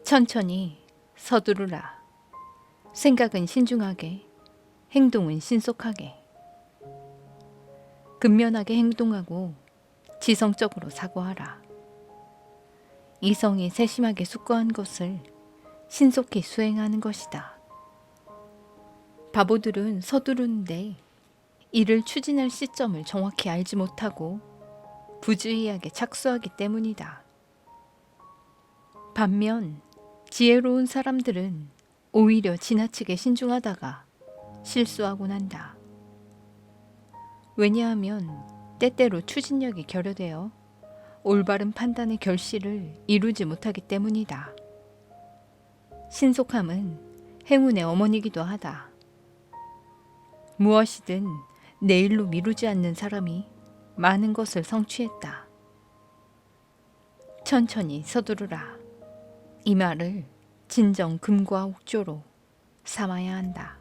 천천히 서두르라. 생각은 신중하게, 행동은 신속하게. 근면하게 행동하고 지성적으로 사고하라. 이성이 세심하게 숙고한 것을 신속히 수행하는 것이다. 바보들은 서두르는데 이를 추진할 시점을 정확히 알지 못하고 부주의하게 착수하기 때문이다. 반면 지혜로운 사람들은 오히려 지나치게 신중하다가 실수하곤 한다. 왜냐하면 때때로 추진력이 결여되어 올바른 판단의 결실을 이루지 못하기 때문이다. 신속함은 행운의 어머니이기도 하다. 무엇이든 내일로 미루지 않는 사람이 많은 것을 성취했다. 천천히 서두르라. 이 말을 진정 금과 옥조로 삼아야 한다.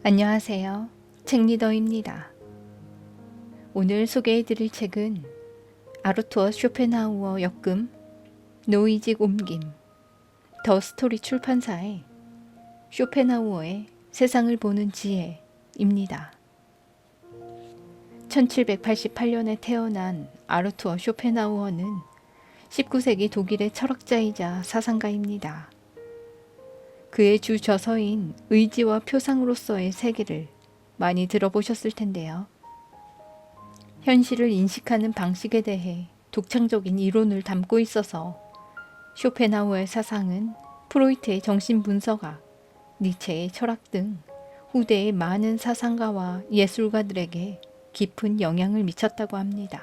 안녕하세요. 책리더입니다. 오늘 소개해드릴 책은 아르투어 쇼펜하우어 역금, 노이직 옮김, 더 스토리 출판사의 쇼펜하우어의 세상을 보는 지혜입니다. 1788년에 태어난 아르투어 쇼펜하우어는 19세기 독일의 철학자이자 사상가입니다. 그의 주 저서인 의지와 표상으로서의 세계를 많이 들어보셨을 텐데요. 현실을 인식하는 방식에 대해 독창적인 이론을 담고 있어서 쇼펜하우어의 사상은 프로이트의 정신분석학, 니체의 철학 등 후대의 많은 사상가와 예술가들에게 깊은 영향을 미쳤다고 합니다.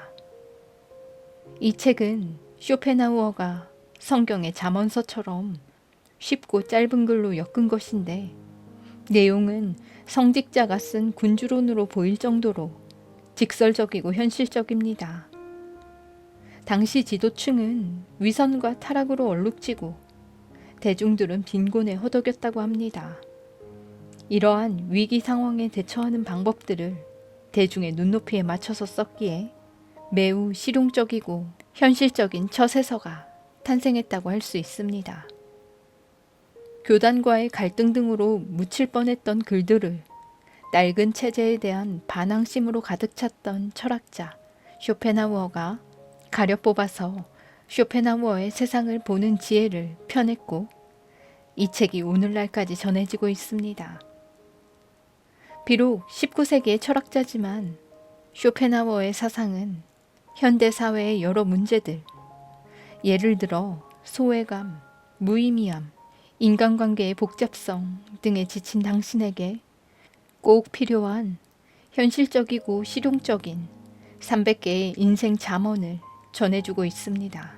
이 책은 쇼펜하우어가 성경의 잠언서처럼 쉽고 짧은 글로 엮은 것인데 내용은 성직자가 쓴 군주론으로 보일 정도로 직설적이고 현실적입니다. 당시 지도층은 위선과 타락으로 얼룩지고 대중들은 빈곤에 허덕였다고 합니다. 이러한 위기 상황에 대처하는 방법들을 대중의 눈높이에 맞춰서 썼기에 매우 실용적이고 현실적인 처세서가 탄생했다고 할 수 있습니다. 교단과의 갈등 등으로 묻힐 뻔했던 글들을 낡은 체제에 대한 반항심으로 가득 찼던 철학자 쇼펜하우어가 가려 뽑아서 쇼펜하우어의 세상을 보는 지혜를 펴냈고 이 책이 오늘날까지 전해지고 있습니다. 비록 19세기의 철학자지만 쇼펜하우어의 사상은 현대 사회의 여러 문제들, 예를 들어 소외감, 무의미함, 인간관계의 복잡성 등에 지친 당신에게 꼭 필요한 현실적이고 실용적인 300개의 인생 잠언을 전해주고 있습니다.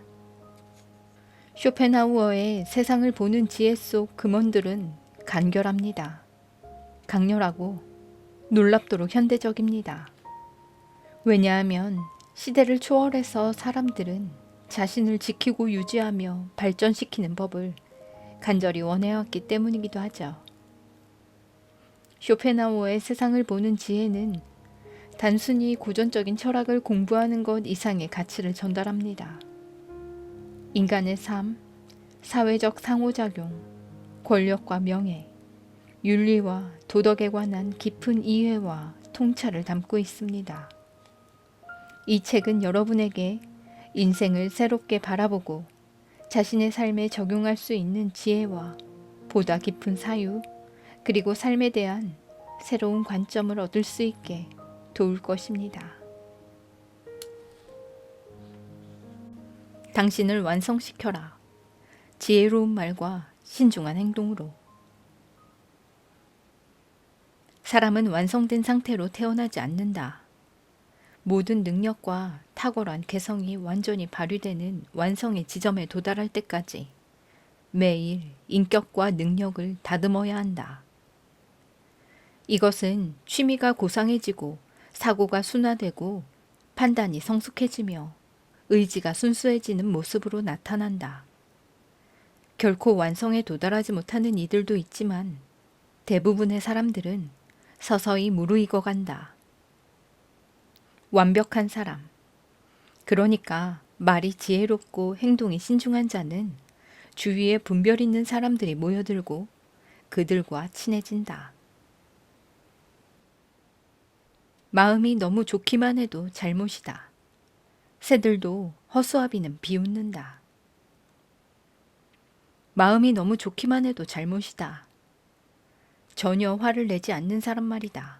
쇼펜하우어의 세상을 보는 지혜 속 금언들은 간결합니다. 강렬하고 놀랍도록 현대적입니다. 왜냐하면 시대를 초월해서 사람들은 자신을 지키고 유지하며 발전시키는 법을 간절히 원해왔기 때문이기도 하죠. 쇼펜하우어의 세상을 보는 지혜는 단순히 고전적인 철학을 공부하는 것 이상의 가치를 전달합니다. 인간의 삶, 사회적 상호작용, 권력과 명예, 윤리와 도덕에 관한 깊은 이해와 통찰을 담고 있습니다. 이 책은 여러분에게 인생을 새롭게 바라보고 자신의 삶에 적용할 수 있는 지혜와 보다 깊은 사유, 그리고 삶에 대한 새로운 관점을 얻을 수 있게 도울 것입니다. 당신을 완성시켜라. 지혜로운 말과 신중한 행동으로. 사람은 완성된 상태로 태어나지 않는다. 모든 능력과 탁월한 개성이 완전히 발휘되는 완성의 지점에 도달할 때까지 매일 인격과 능력을 다듬어야 한다. 이것은 취미가 고상해지고 사고가 순화되고 판단이 성숙해지며 의지가 순수해지는 모습으로 나타난다. 결코 완성에 도달하지 못하는 이들도 있지만 대부분의 사람들은 서서히 무르익어 간다. 완벽한 사람, 그러니까 말이 지혜롭고 행동이 신중한 자는 주위에 분별 있는 사람들이 모여들고 그들과 친해진다. 마음이 너무 좋기만 해도 잘못이다. 새들도 허수아비는 비웃는다. 마음이 너무 좋기만 해도 잘못이다. 전혀 화를 내지 않는 사람 말이다.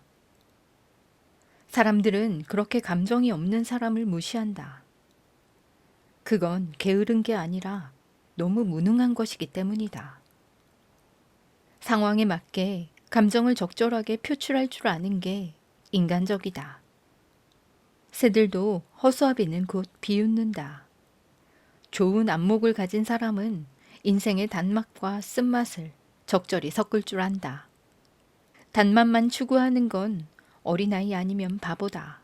사람들은 그렇게 감정이 없는 사람을 무시한다. 그건 게으른 게 아니라 너무 무능한 것이기 때문이다. 상황에 맞게 감정을 적절하게 표출할 줄 아는 게 인간적이다. 새들도 허수아비는 곧 비웃는다. 좋은 안목을 가진 사람은 인생의 단맛과 쓴맛을 적절히 섞을 줄 안다. 단맛만 추구하는 건 어린아이 아니면 바보다.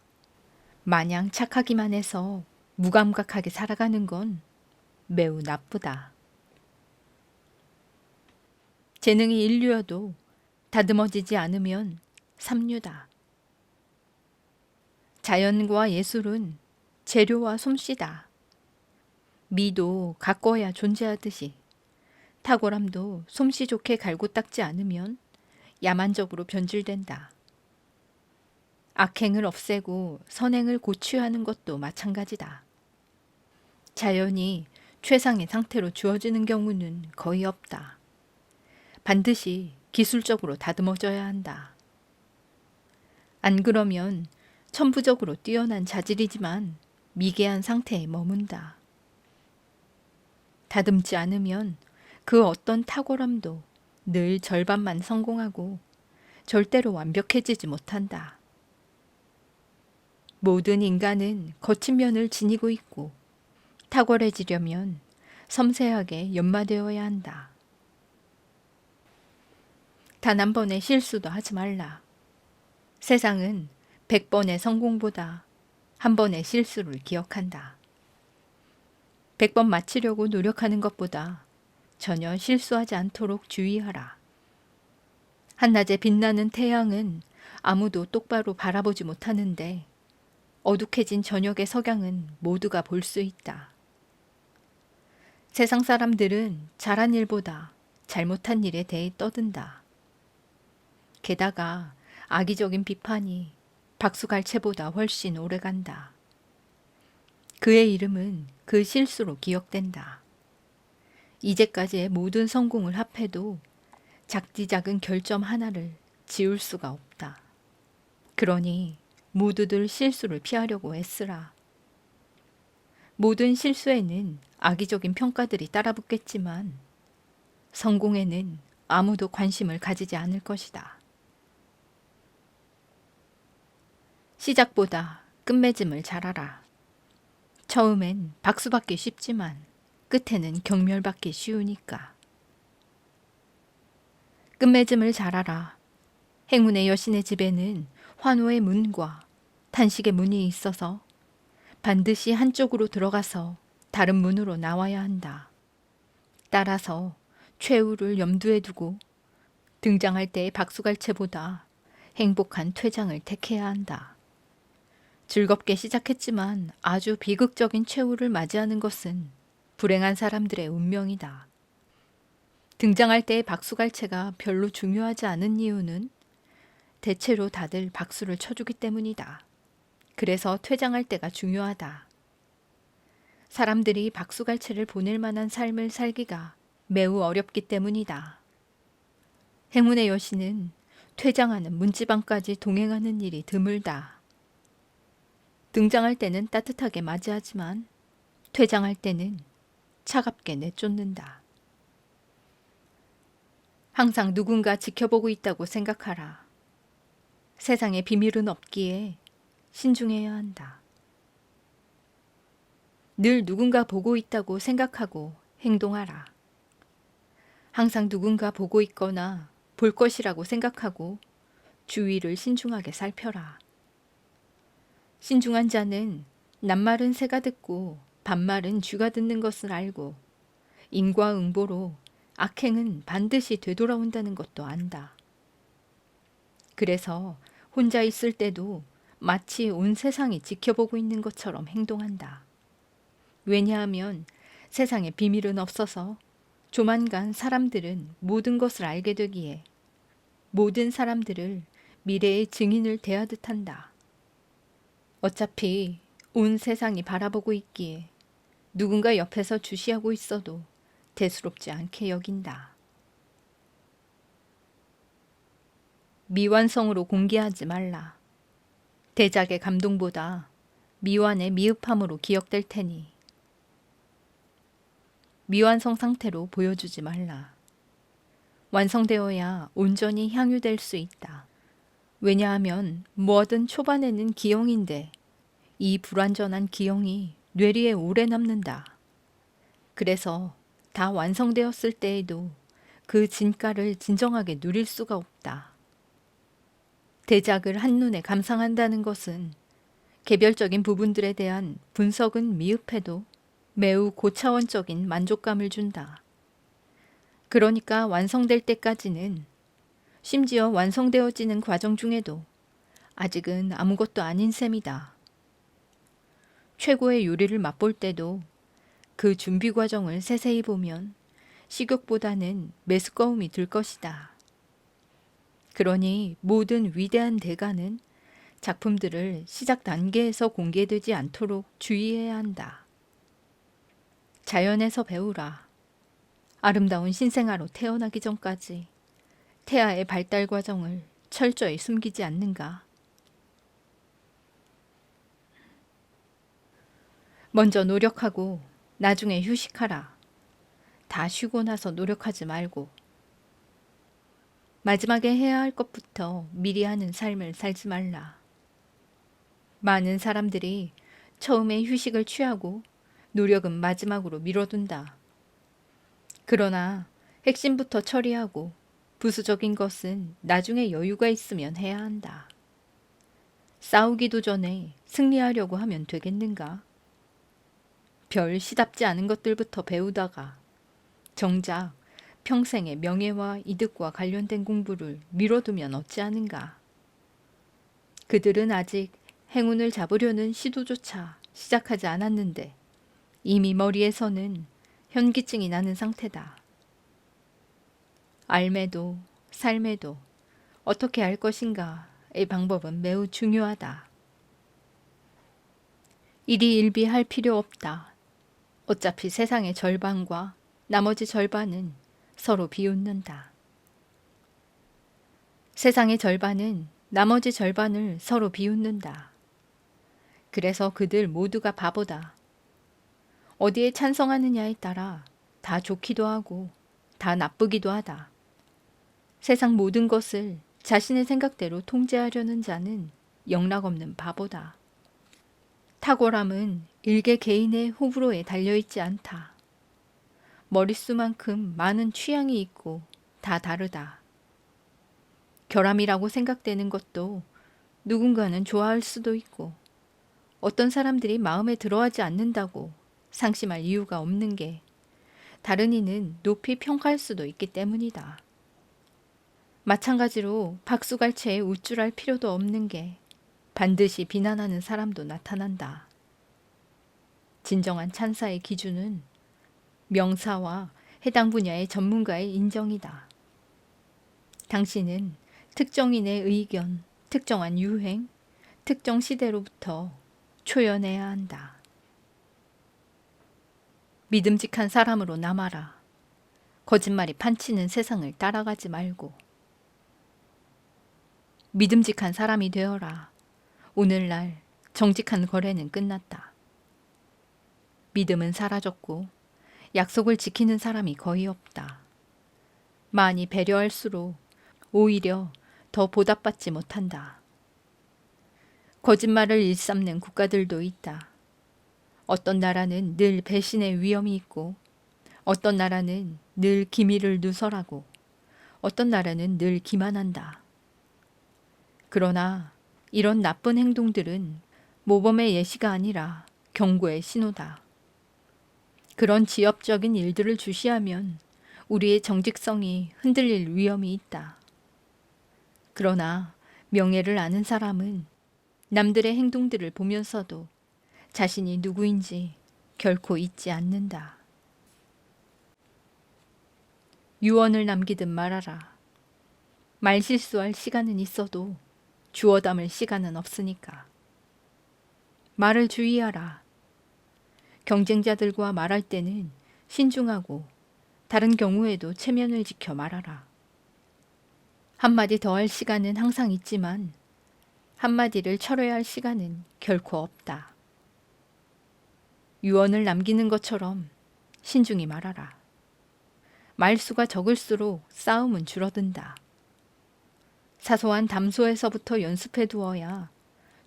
마냥 착하기만 해서 무감각하게 살아가는 건 매우 나쁘다. 재능이 인류여도 다듬어지지 않으면 삼류다. 자연과 예술은 재료와 솜씨다. 미도 가꿔야 존재하듯이 탁월함도 솜씨 좋게 갈고 닦지 않으면 야만적으로 변질된다. 악행을 없애고 선행을 고취하는 것도 마찬가지다. 자연이 최상의 상태로 주어지는 경우는 거의 없다. 반드시 기술적으로 다듬어져야 한다. 안 그러면 천부적으로 뛰어난 자질이지만 미개한 상태에 머문다. 다듬지 않으면 그 어떤 탁월함도 늘 절반만 성공하고 절대로 완벽해지지 못한다. 모든 인간은 거친 면을 지니고 있고 탁월해지려면 섬세하게 연마되어야 한다. 단 한 번의 실수도 하지 말라. 세상은 100번의 성공보다 한 번의 실수를 기억한다. 100번 맞히려고 노력하는 것보다 전혀 실수하지 않도록 주의하라. 한낮에 빛나는 태양은 아무도 똑바로 바라보지 못하는데 어둑해진 저녁의 석양은 모두가 볼 수 있다. 세상 사람들은 잘한 일보다 잘못한 일에 대해 떠든다. 게다가 악의적인 비판이 박수갈채보다 훨씬 오래간다. 그의 이름은 그 실수로 기억된다. 이제까지의 모든 성공을 합해도 작디 작은 결점 하나를 지울 수가 없다. 그러니 모두들 실수를 피하려고 애쓰라. 모든 실수에는 악의적인 평가들이 따라붙겠지만 성공에는 아무도 관심을 가지지 않을 것이다. 시작보다 끝맺음을 잘하라. 처음엔 박수받기 쉽지만 끝에는 경멸받기 쉬우니까. 끝맺음을 잘하라. 행운의 여신의 집에는 환호의 문과 탄식의 문이 있어서 반드시 한쪽으로 들어가서 다른 문으로 나와야 한다. 따라서 최후를 염두에 두고 등장할 때의 박수갈채보다 행복한 퇴장을 택해야 한다. 즐겁게 시작했지만 아주 비극적인 최후를 맞이하는 것은 불행한 사람들의 운명이다. 등장할 때의 박수갈채가 별로 중요하지 않은 이유는 대체로 다들 박수를 쳐주기 때문이다. 그래서 퇴장할 때가 중요하다. 사람들이 박수갈채를 보낼 만한 삶을 살기가 매우 어렵기 때문이다. 행운의 여신은 퇴장하는 문지방까지 동행하는 일이 드물다. 등장할 때는 따뜻하게 맞이하지만 퇴장할 때는 차갑게 내쫓는다. 항상 누군가 지켜보고 있다고 생각하라. 세상에 비밀은 없기에 신중해야 한다. 늘 누군가 보고 있다고 생각하고 행동하라. 항상 누군가 보고 있거나 볼 것이라고 생각하고 주위를 신중하게 살펴라. 신중한 자는 낱말은 새가 듣고 반말은 쥐가 듣는 것을 알고 인과응보로 악행은 반드시 되돌아온다는 것도 안다. 그래서 혼자 있을 때도 마치 온 세상이 지켜보고 있는 것처럼 행동한다. 왜냐하면 세상에 비밀은 없어서 조만간 사람들은 모든 것을 알게 되기에 모든 사람들을 미래의 증인을 대하듯 한다. 어차피 온 세상이 바라보고 있기에 누군가 옆에서 주시하고 있어도 대수롭지 않게 여긴다. 미완성으로 공개하지 말라. 대작의 감동보다 미완의 미흡함으로 기억될 테니 미완성 상태로 보여주지 말라. 완성되어야 온전히 향유될 수 있다. 왜냐하면 뭐든 초반에는 기형인데 이 불완전한 기형이 뇌리에 오래 남는다. 그래서 다 완성되었을 때에도 그 진가를 진정하게 누릴 수가 없다. 대작을 한눈에 감상한다는 것은 개별적인 부분들에 대한 분석은 미흡해도 매우 고차원적인 만족감을 준다. 그러니까 완성될 때까지는, 심지어 완성되어지는 과정 중에도 아직은 아무것도 아닌 셈이다. 최고의 요리를 맛볼 때도 그 준비 과정을 세세히 보면 식욕보다는 메스꺼움이 들 것이다. 그러니 모든 위대한 대가는 작품들을 시작 단계에서 공개되지 않도록 주의해야 한다. 자연에서 배우라. 아름다운 신생아로 태어나기 전까지 태아의 발달 과정을 철저히 숨기지 않는가? 먼저 노력하고 나중에 휴식하라. 다 쉬고 나서 노력하지 말고. 마지막에 해야 할 것부터 미리 하는 삶을 살지 말라. 많은 사람들이 처음에 휴식을 취하고 노력은 마지막으로 미뤄둔다. 그러나 핵심부터 처리하고 부수적인 것은 나중에 여유가 있으면 해야 한다. 싸우기도 전에 승리하려고 하면 되겠는가? 별 시답지 않은 것들부터 배우다가 정작 평생의 명예와 이득과 관련된 공부를 미뤄두면 어찌하는가? 그들은 아직 행운을 잡으려는 시도조차 시작하지 않았는데 이미 머리에서는 현기증이 나는 상태다. 알매도 삶에도 어떻게 할 것인가의 방법은 매우 중요하다. 일희일비할 필요 없다. 어차피 세상의 절반과 나머지 절반은 서로 비웃는다. 세상의 절반은 나머지 절반을 서로 비웃는다. 그래서 그들 모두가 바보다. 어디에 찬성하느냐에 따라 다 좋기도 하고 다 나쁘기도 하다. 세상 모든 것을 자신의 생각대로 통제하려는 자는 영락없는 바보다. 탁월함은 일개 개인의 호불호에 달려있지 않다. 머릿수만큼 많은 취향이 있고 다 다르다. 결함이라고 생각되는 것도 누군가는 좋아할 수도 있고 어떤 사람들이 마음에 들어하지 않는다고 상심할 이유가 없는 게 다른 이는 높이 평가할 수도 있기 때문이다. 마찬가지로 박수갈채에 우쭐할 필요도 없는 게 반드시 비난하는 사람도 나타난다. 진정한 찬사의 기준은 명사와 해당 분야의 전문가의 인정이다. 당신은 특정인의 의견, 특정한 유행, 특정 시대로부터 초연해야 한다. 믿음직한 사람으로 남아라. 거짓말이 판치는 세상을 따라가지 말고. 믿음직한 사람이 되어라. 오늘날 정직한 거래는 끝났다. 믿음은 사라졌고 약속을 지키는 사람이 거의 없다. 많이 배려할수록 오히려 더 보답받지 못한다. 거짓말을 일삼는 국가들도 있다. 어떤 나라는 늘 배신의 위험이 있고 어떤 나라는 늘 기밀을 누설하고 어떤 나라는 늘 기만한다. 그러나 이런 나쁜 행동들은 모범의 예시가 아니라 경고의 신호다. 그런 지엽적인 일들을 주시하면 우리의 정직성이 흔들릴 위험이 있다. 그러나 명예를 아는 사람은 남들의 행동들을 보면서도 자신이 누구인지 결코 잊지 않는다. 유언을 남기듯 말하라. 말 실수할 시간은 있어도 주워 담을 시간은 없으니까. 말을 주의하라. 경쟁자들과 말할 때는 신중하고 다른 경우에도 체면을 지켜 말하라. 한마디 더 할 시간은 항상 있지만 한마디를 철회할 시간은 결코 없다. 유언을 남기는 것처럼 신중히 말하라. 말수가 적을수록 싸움은 줄어든다. 사소한 담소에서부터 연습해 두어야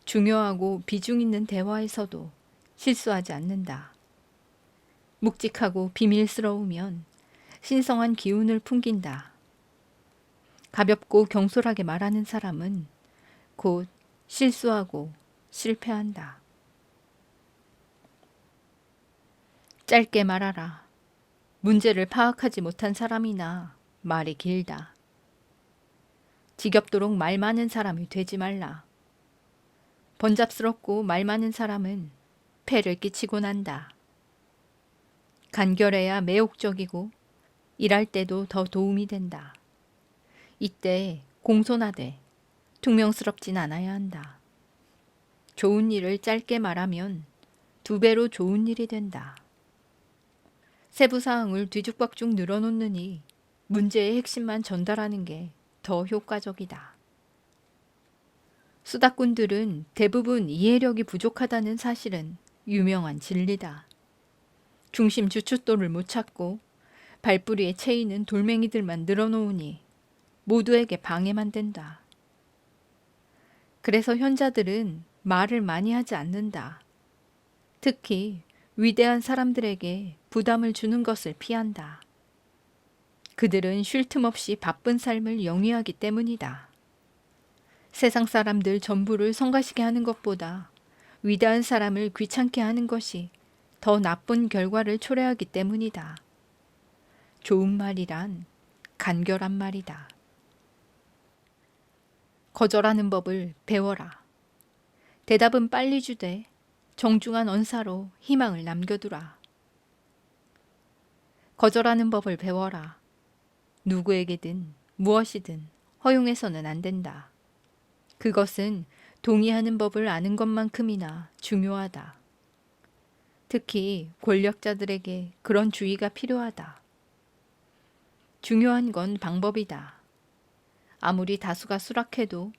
중요하고 비중 있는 대화에서도 실수하지 않는다. 묵직하고 비밀스러우면 신성한 기운을 풍긴다. 가볍고 경솔하게 말하는 사람은 곧 실수하고 실패한다. 짧게 말하라. 문제를 파악하지 못한 사람이나 말이 길다. 지겹도록 말 많은 사람이 되지 말라. 번잡스럽고 말 많은 사람은 폐를 끼치고 난다. 간결해야 매혹적이고 일할 때도 더 도움이 된다. 이때 공손하되 퉁명스럽진 않아야 한다. 좋은 일을 짧게 말하면 2배로 좋은 일이 된다. 세부사항을 뒤죽박죽 늘어놓느니 문제의 핵심만 전달하는 게 더 효과적이다. 수다꾼들은 대부분 이해력이 부족하다는 사실은 유명한 진리다. 중심 주춧돌을 못 찾고 발뿌리에 채이는 돌멩이들만 늘어놓으니 모두에게 방해만 된다. 그래서 현자들은 말을 많이 하지 않는다. 특히 위대한 사람들에게 부담을 주는 것을 피한다. 그들은 쉴 틈 없이 바쁜 삶을 영위하기 때문이다. 세상 사람들 전부를 성가시게 하는 것보다 위대한 사람을 귀찮게 하는 것이 더 나쁜 결과를 초래하기 때문이다. 좋은 말이란 간결한 말이다. 거절하는 법을 배워라. 대답은 빨리 주되 정중한 언사로 희망을 남겨두라. 거절하는 법을 배워라. 누구에게든 무엇이든 허용해서는 안 된다. 그것은 동의하는 법을 아는 것만큼이나 중요하다. 특히 권력자들에게 그런 주의가 필요하다. 중요한 건 방법이다. 아무리 다수가 수락해도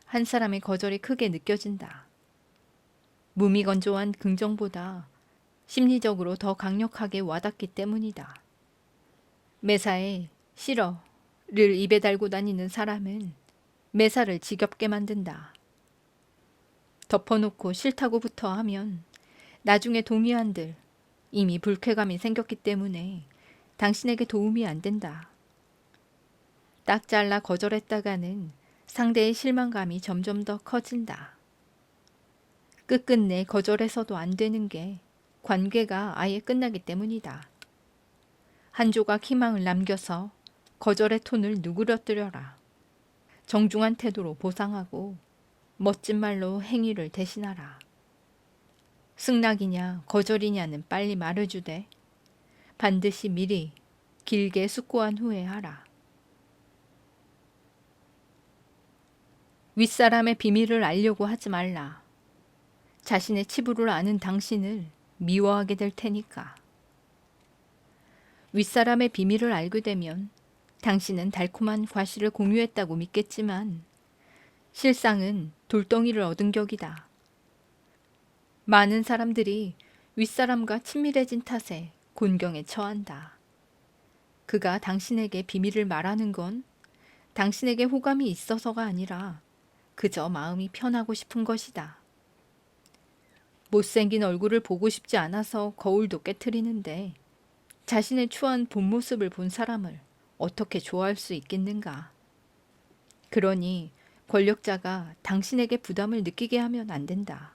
한 사람의 거절이 크게 느껴진다. 무미건조한 긍정보다 심리적으로 더 강력하게 와닿기 때문이다. 매사에 싫어를 입에 달고 다니는 사람은 매사를 지겹게 만든다. 덮어놓고 싫다고부터 하면 나중에 동의한들 이미 불쾌감이 생겼기 때문에 당신에게 도움이 안 된다. 딱 잘라 거절했다가는 상대의 실망감이 점점 더 커진다. 끝끝내 거절해서도 안 되는 게 관계가 아예 끝나기 때문이다. 한 조각 희망을 남겨서 거절의 톤을 누그러뜨려라. 정중한 태도로 보상하고 멋진 말로 행위를 대신하라. 승낙이냐 거절이냐는 빨리 말해주되 반드시 미리 길게 숙고한 후에 하라. 윗사람의 비밀을 알려고 하지 말라. 자신의 치부를 아는 당신을 미워하게 될 테니까. 윗사람의 비밀을 알게 되면 당신은 달콤한 과실을 공유했다고 믿겠지만 실상은 돌덩이를 얻은 격이다. 많은 사람들이 윗사람과 친밀해진 탓에 곤경에 처한다. 그가 당신에게 비밀을 말하는 건 당신에게 호감이 있어서가 아니라 그저 마음이 편하고 싶은 것이다. 못생긴 얼굴을 보고 싶지 않아서 거울도 깨트리는데 자신의 추한 본 모습을 본 사람을 어떻게 좋아할 수 있겠는가. 그러니 권력자가 당신에게 부담을 느끼게 하면 안 된다.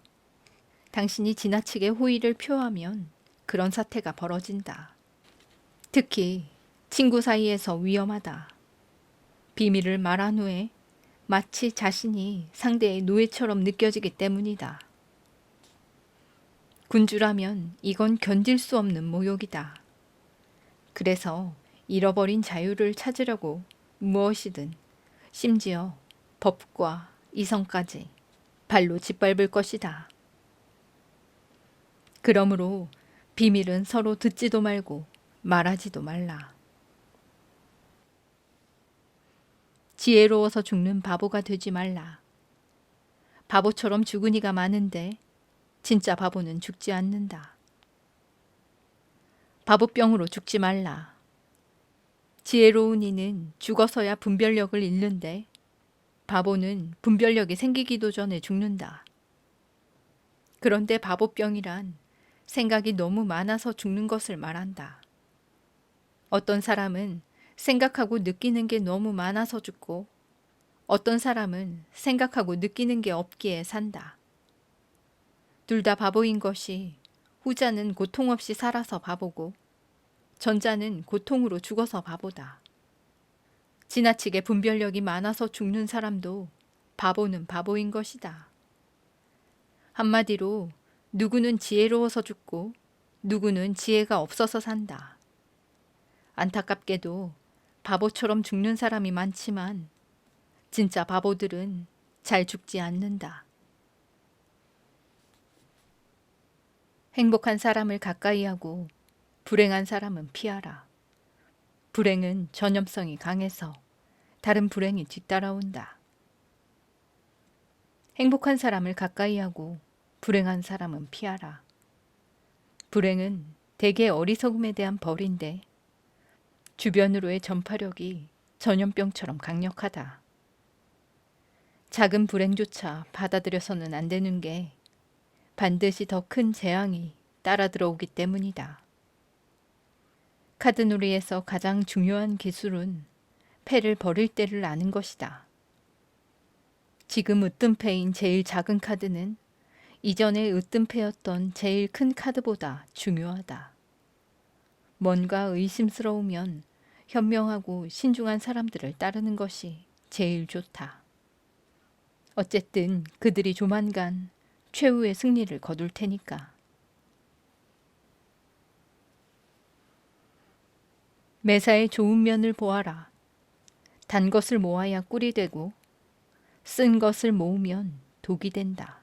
당신이 지나치게 호의를 표하면 그런 사태가 벌어진다. 특히 친구 사이에서 위험하다. 비밀을 말한 후에 마치 자신이 상대의 노예처럼 느껴지기 때문이다. 군주라면 이건 견딜 수 없는 모욕이다. 그래서 잃어버린 자유를 찾으려고 무엇이든, 심지어 법과 이성까지 발로 짓밟을 것이다. 그러므로 비밀은 서로 듣지도 말고 말하지도 말라. 지혜로워서 죽는 바보가 되지 말라. 바보처럼 죽은 이가 많은데 진짜 바보는 죽지 않는다. 바보병으로 죽지 말라. 지혜로운 이는 죽어서야 분별력을 잃는데 바보는 분별력이 생기기도 전에 죽는다. 그런데 바보병이란 생각이 너무 많아서 죽는 것을 말한다. 어떤 사람은 생각하고 느끼는 게 너무 많아서 죽고 어떤 사람은 생각하고 느끼는 게 없기에 산다. 둘 다 바보인 것이 후자는 고통 없이 살아서 바보고 전자는 고통으로 죽어서 바보다. 지나치게 분별력이 많아서 죽는 사람도 바보는 바보인 것이다. 한마디로 누구는 지혜로워서 죽고 누구는 지혜가 없어서 산다. 안타깝게도 바보처럼 죽는 사람이 많지만 진짜 바보들은 잘 죽지 않는다. 행복한 사람을 가까이 하고 불행한 사람은 피하라. 불행은 전염성이 강해서 다른 불행이 뒤따라온다. 행복한 사람을 가까이 하고 불행한 사람은 피하라. 불행은 대개 어리석음에 대한 벌인데 주변으로의 전파력이 전염병처럼 강력하다. 작은 불행조차 받아들여서는 안 되는 게 반드시 더 큰 재앙이 따라 들어오기 때문이다. 카드놀이에서 가장 중요한 기술은 패를 버릴 때를 아는 것이다. 지금 으뜸패인 제일 작은 카드는 이전에 으뜸패였던 제일 큰 카드보다 중요하다. 뭔가 의심스러우면 현명하고 신중한 사람들을 따르는 것이 제일 좋다. 어쨌든 그들이 조만간 최후의 승리를 거둘 테니까. 매사의 좋은 면을 보아라. 단 것을 모아야 꿀이 되고 쓴 것을 모으면 독이 된다.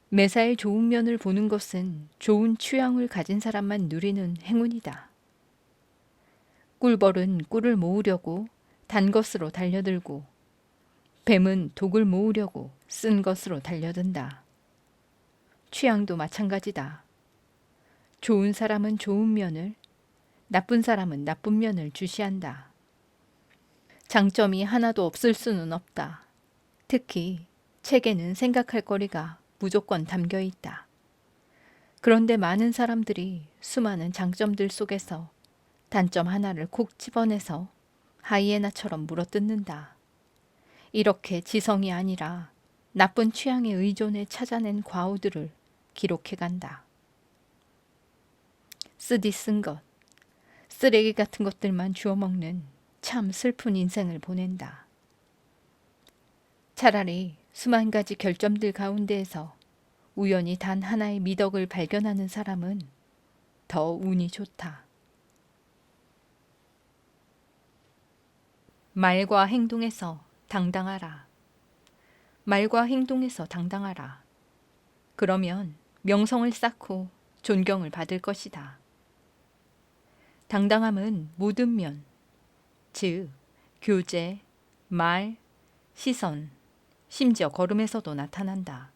매사의 좋은 면을 보는 것은 좋은 취향을 가진 사람만 누리는 행운이다. 꿀벌은 꿀을 모으려고 단 것으로 달려들고 뱀은 독을 모으려고 쓴 것으로 달려든다. 취향도 마찬가지다. 좋은 사람은 좋은 면을, 나쁜 사람은 나쁜 면을 주시한다. 장점이 하나도 없을 수는 없다. 특히 책에는 생각할 거리가 무조건 담겨 있다. 그런데 많은 사람들이 수많은 장점들 속에서 단점 하나를 콕 집어내서 하이에나처럼 물어뜯는다. 이렇게 지성이 아니라 나쁜 취향에 의존해 찾아낸 과오들을 기록해간다. 쓰디 쓴 것, 쓰레기 같은 것들만 주워먹는 참 슬픈 인생을 보낸다. 차라리 수만 가지 결점들 가운데에서 우연히 단 하나의 미덕을 발견하는 사람은 더 운이 좋다. 말과 행동에서 당당하라. 말과 행동에서 당당하라. 그러면 명성을 쌓고 존경을 받을 것이다. 당당함은 모든 면, 즉 교제, 말, 시선, 심지어 걸음에서도 나타난다.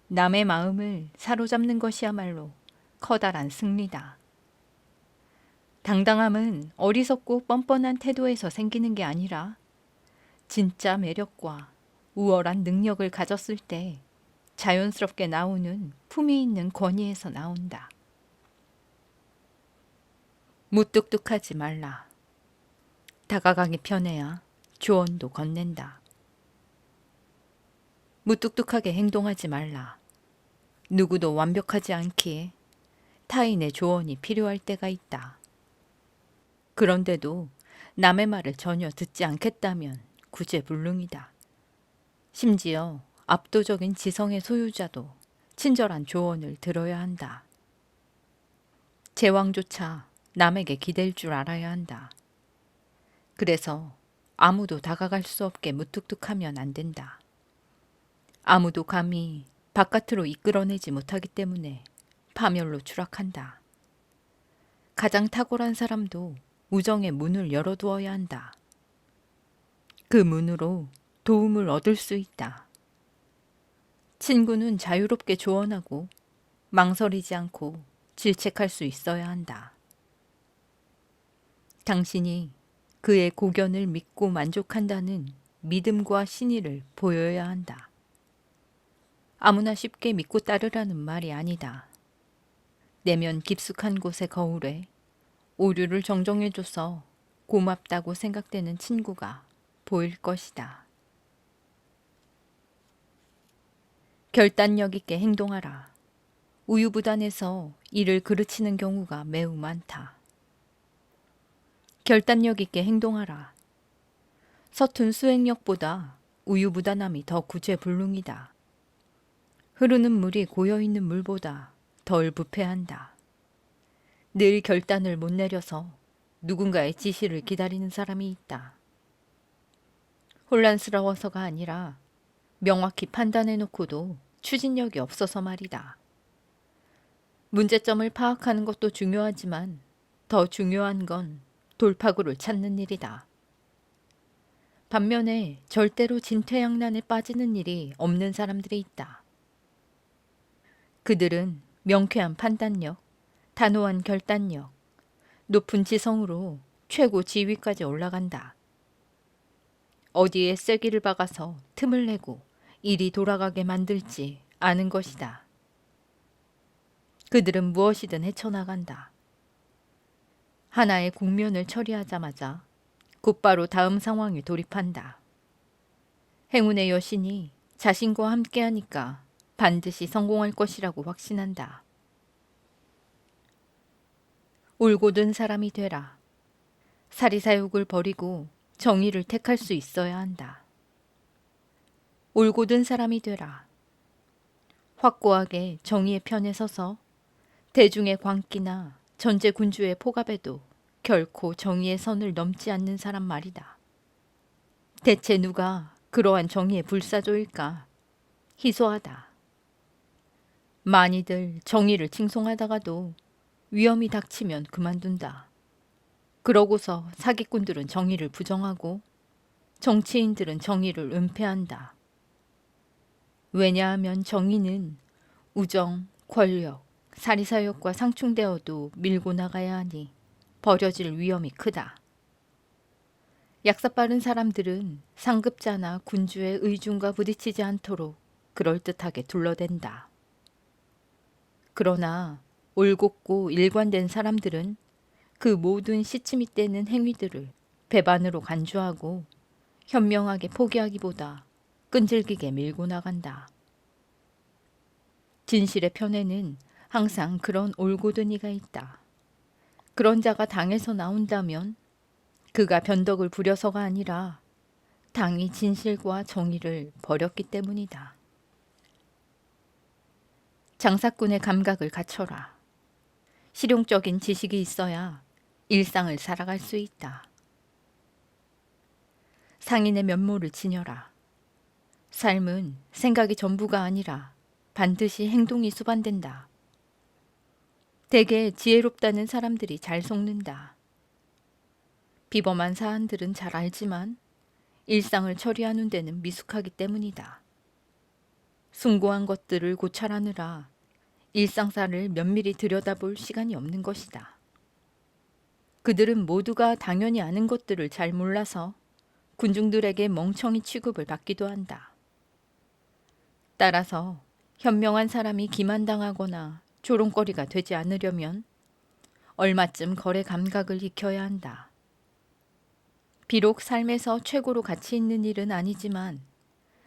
남의 마음을 사로잡는 것이야말로 커다란 승리다. 당당함은 어리석고 뻔뻔한 태도에서 생기는 게 아니라 진짜 매력과 우월한 능력을 가졌을 때 자연스럽게 나오는 품위 있는 권위에서 나온다. 무뚝뚝하지 말라. 다가가기 편해야 조언도 건넨다. 무뚝뚝하게 행동하지 말라. 누구도 완벽하지 않기에 타인의 조언이 필요할 때가 있다. 그런데도 남의 말을 전혀 듣지 않겠다면 구제불능이다. 심지어 압도적인 지성의 소유자도 친절한 조언을 들어야 한다. 제왕조차 남에게 기댈 줄 알아야 한다. 그래서 아무도 다가갈 수 없게 무뚝뚝하면 안 된다. 아무도 감히 바깥으로 이끌어내지 못하기 때문에 파멸로 추락한다. 가장 탁월한 사람도 우정의 문을 열어두어야 한다. 그 문으로 도움을 얻을 수 있다. 친구는 자유롭게 조언하고 망설이지 않고 질책할 수 있어야 한다. 당신이 그의 고견을 믿고 만족한다는 믿음과 신의를 보여야 한다. 아무나 쉽게 믿고 따르라는 말이 아니다. 내면 깊숙한 곳의 거울에 오류를 정정해줘서 고맙다고 생각되는 친구가 보일 것이다. 결단력 있게 행동하라. 우유부단해서 일을 그르치는 경우가 매우 많다. 결단력 있게 행동하라. 서툰 수행력보다 우유부단함이 더 구제불능이다. 흐르는 물이 고여있는 물보다 덜 부패한다. 늘 결단을 못 내려서 누군가의 지시를 기다리는 사람이 있다. 혼란스러워서가 아니라 명확히 판단해놓고도 추진력이 없어서 말이다. 문제점을 파악하는 것도 중요하지만 더 중요한 건 돌파구를 찾는 일이다. 반면에 절대로 진퇴양난에 빠지는 일이 없는 사람들이 있다. 그들은 명쾌한 판단력, 단호한 결단력, 높은 지성으로 최고 지위까지 올라간다. 어디에 쐐기를 박아서 틈을 내고 일이 돌아가게 만들지 않은 것이다. 그들은 무엇이든 헤쳐나간다. 하나의 국면을 처리하자마자 곧바로 다음 상황에 돌입한다. 행운의 여신이 자신과 함께하니까 반드시 성공할 것이라고 확신한다. 올곧은 사람이 되라. 사리사욕을 버리고 정의를 택할 수 있어야 한다. 올곧은 사람이 되라. 확고하게 정의의 편에 서서 대중의 광기나 전제군주의 포갑에도 결코 정의의 선을 넘지 않는 사람 말이다. 대체 누가 그러한 정의의 불사조일까? 희소하다. 많이들 정의를 칭송하다가도 위험이 닥치면 그만둔다. 그러고서 사기꾼들은 정의를 부정하고 정치인들은 정의를 은폐한다. 왜냐하면 정의는 우정, 권력, 사리사욕과 상충되어도 밀고 나가야 하니 버려질 위험이 크다. 약사 빠른 사람들은 상급자나 군주의 의중과 부딪히지 않도록 그럴듯하게 둘러댄다. 그러나 올곧고 일관된 사람들은 그 모든 시침이 떼는 행위들을 배반으로 간주하고 현명하게 포기하기보다 끈질기게 밀고 나간다. 진실의 편에는 항상 그런 올곧은 이가 있다. 그런 자가 당에서 나온다면 그가 변덕을 부려서가 아니라 당이 진실과 정의를 버렸기 때문이다. 장사꾼의 감각을 갖춰라. 실용적인 지식이 있어야 일상을 살아갈 수 있다. 상인의 면모를 지녀라. 삶은 생각이 전부가 아니라 반드시 행동이 수반된다. 대개 지혜롭다는 사람들이 잘 속는다. 비범한 사안들은 잘 알지만 일상을 처리하는 데는 미숙하기 때문이다. 숭고한 것들을 고찰하느라 일상사를 면밀히 들여다볼 시간이 없는 것이다. 그들은 모두가 당연히 아는 것들을 잘 몰라서 군중들에게 멍청이 취급을 받기도 한다. 따라서 현명한 사람이 기만당하거나 조롱거리가 되지 않으려면 얼마쯤 거래 감각을 익혀야 한다. 비록 삶에서 최고로 가치 있는 일은 아니지만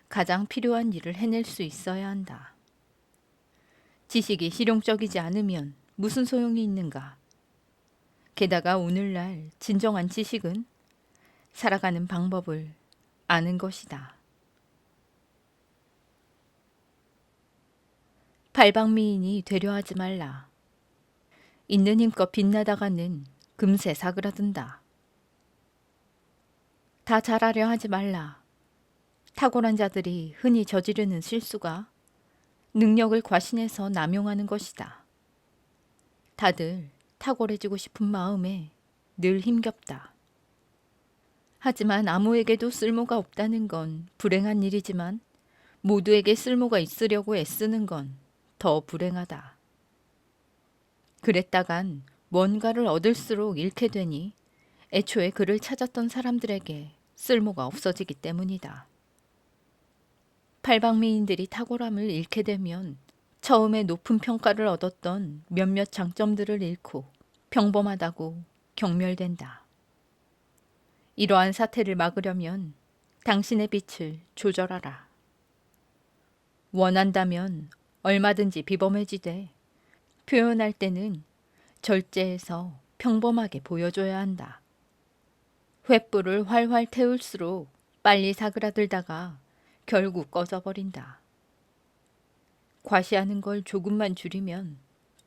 가장 필요한 일을 해낼 수 있어야 한다. 지식이 실용적이지 않으면 무슨 소용이 있는가? 게다가 오늘날 진정한 지식은 살아가는 방법을 아는 것이다. 팔방미인이 되려 하지 말라. 있는 힘껏 빛나다가는 금세 사그라든다. 다 잘하려 하지 말라. 탁월한 자들이 흔히 저지르는 실수가 능력을 과신해서 남용하는 것이다. 다들 탁월해지고 싶은 마음에 늘 힘겹다. 하지만 아무에게도 쓸모가 없다는 건 불행한 일이지만 모두에게 쓸모가 있으려고 애쓰는 건 더 불행하다. 그랬다간 뭔가를 얻을수록 잃게 되니 애초에 그를 찾았던 사람들에게 쓸모가 없어지기 때문이다. 팔방미인들이 탁월함을 잃게 되면 처음에 높은 평가를 얻었던 몇몇 장점들을 잃고 평범하다고 경멸된다. 이러한 사태를 막으려면 당신의 빛을 조절하라. 원한다면 얼마든지 비범해지되 표현할 때는 절제해서 평범하게 보여줘야 한다. 횃불을 활활 태울수록 빨리 사그라들다가 결국 꺼져버린다. 과시하는 걸 조금만 줄이면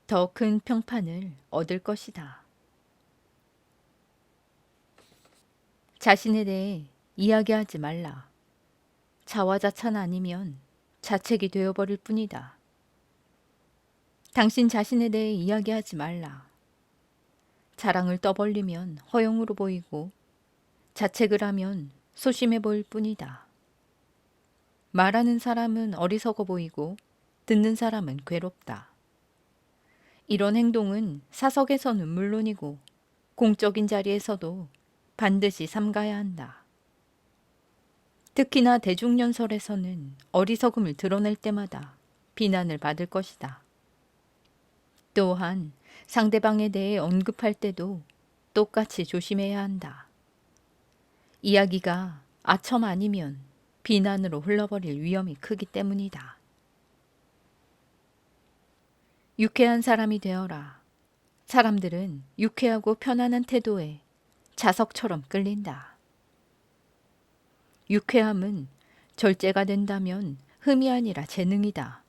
더 큰 평판을 얻을 것이다. 자신에 대해 이야기하지 말라. 자화자찬 아니면 자책이 되어버릴 뿐이다. 당신 자신에 대해 이야기하지 말라. 자랑을 떠벌리면 허영으로 보이고 자책을 하면 소심해 보일 뿐이다. 말하는 사람은 어리석어 보이고 듣는 사람은 괴롭다. 이런 행동은 사석에서는 물론이고 공적인 자리에서도 반드시 삼가야 한다. 특히나 대중연설에서는 어리석음을 드러낼 때마다 비난을 받을 것이다. 또한 상대방에 대해 언급할 때도 똑같이 조심해야 한다. 이야기가 아첨 아니면 비난으로 흘러버릴 위험이 크기 때문이다. 유쾌한 사람이 되어라. 사람들은 유쾌하고 편안한 태도에 자석처럼 끌린다. 유쾌함은 절제가 된다면 흠이 아니라 재능이다.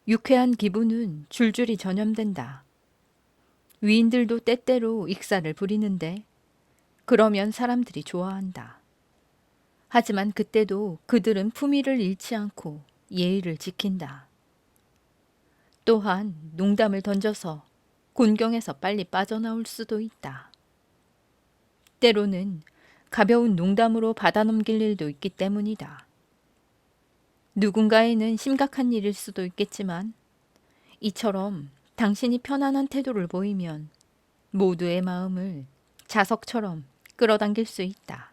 유쾌한 기분은 줄줄이 전염된다. 위인들도 때때로 익사를 부리는데 그러면 사람들이 좋아한다. 하지만 그때도 그들은 품위를 잃지 않고 예의를 지킨다. 또한 농담을 던져서 곤경에서 빨리 빠져나올 수도 있다. 때로는 가벼운 농담으로 받아넘길 일도 있기 때문이다. 누군가에는 심각한 일일 수도 있겠지만 이처럼 당신이 편안한 태도를 보이면 모두의 마음을 자석처럼 끌어당길 수 있다.